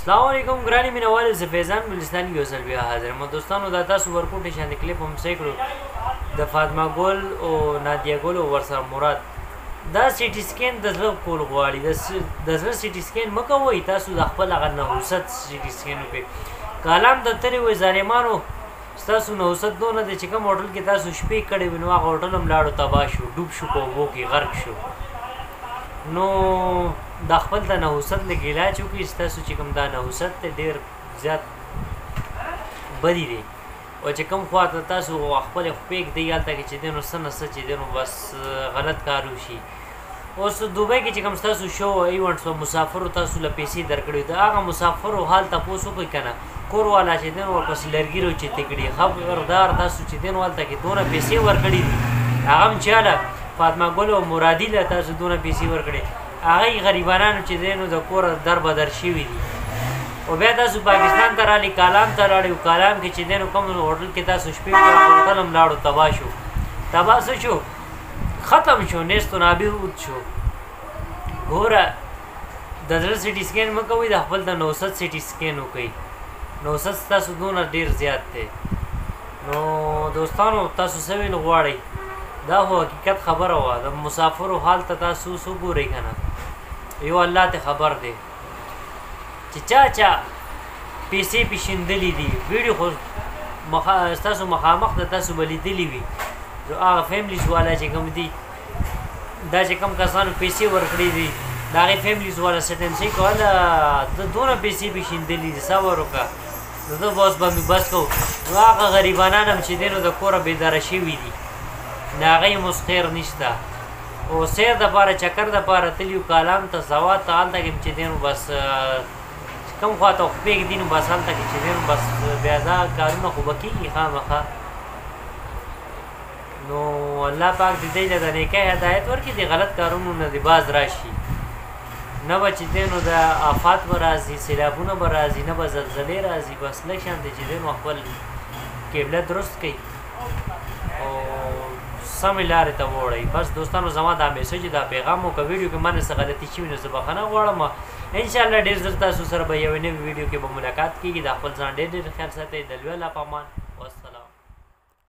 السلام علیکم ګرانی مینوال زه فیضان ګلستاني یو ځل بیا حاضر یم دوستانو دا تاسو ورکوټ شاندې کلیپ هم صحیح کړو د فاطمه ګل او نادیه ګل او ورسره مراد دا سیټي سکین د زړه کول غواړي د زړه سیټي سکین مه کوئ تاسو د خپل هغه نحوست سیټي سکین وکړئ کالام د ترې وایي ظالمانو ستاسو نحوست دونه دی چې کوم هوټل کې تاسو شپې کړې وي نو هغه هوټل هم لاړو تباه شو ډوب شو په اوبو کې غرق شو نو دا خپل د نحوست لږ علاج وکړي ستاسو چې کوم دا نحوست دی ډېر زیات بدي دی او چې کوم خوا ته تاسو خپلې خپې ږدئ هلته کې چې دی نو څه نه څه چې دی نو بس غلط کار وشي اوس دوبۍ کې چې کوم ستاسو شو ایونټس او مسافرو تاسو له پیسې درکړي د هغه مسافرو حال تپوس وکړئ که نه کور والا چې دی نو ورپسې لرګي راوچتې کړي خبردار تاسو چې دی نو هلته کې دونه پیسې ورکړي دي هغه هم چاله فاطمه ګل او مرادي له تاسو دونه پیسې ورکړي هغه غریبانانو چې دی نو د کور در بدر شوي دي او بیا تاسو پاکستان ته رالي کالام ته راړئ او کالام کې چې دی نو کوم هوټل کې تاسو شپې کړه هوټل هم لاړو تباه شو تباه څه شو ختم شو نیست و نابود شو ګوره د زړه سیټي سکین مه کوئ د خپل د نحوست سیټي سکین وکئ نحوست ستاسو دونه ډېر زیات دی نو دوستانو تاسو څه ویل غواړئ دا خو حقیقت خبره وه د مسافرو حال ته تاسو اوس وګورئ که نه یو الله ته خبر دی چې چا پیسې پیشندلي دي ویډیو خو ستاسو مخامخ د تاسو به لیدلي وي هغه فیملیز والا چې کوم دي دا چې کوم کسانو پیسې ورکړي دي د هغې فیملیز والا سټنسۍ کوله د دونه پیسې پیشندلي دي صبر وکړه نو زه به اوس به مې بس کوو نو هغه غریبانان هم چې دی نو د کوره بیداره شوي دي د هغې هم اوس خیر نشته او سیر دپاره چکر دپاره تلي کالام ته سواد ته هلته کې چې دی نو بس کوم خوا ته خو پرېږدي نو بس هلته کې چې دی نو بس بیا دا کارونه خو به کېږي خامخا نو الله پاک د دې له د نیکۍ هدایت ورکړي د غلط کارونو نه د باز راشي نه به چې دی نو د آفات به راځي سیلابونه به راځي نه به زلزلې راځي بس لږ شان دی چې دی نو خپل قبله درست کوي او سمې لارې ته ووړئ بس دوستانو زما دا میسج دا پیغام و که ویډیو کې مانه څه غلطي شوي نو زه بخښنه غواړم انشاءالله ډېر زر تاسو سره به یوې نوې ویډیو کې به ملاقات کېږي د خپل ځان ډېر ډېر خیال ساتئ د لوی الله په امان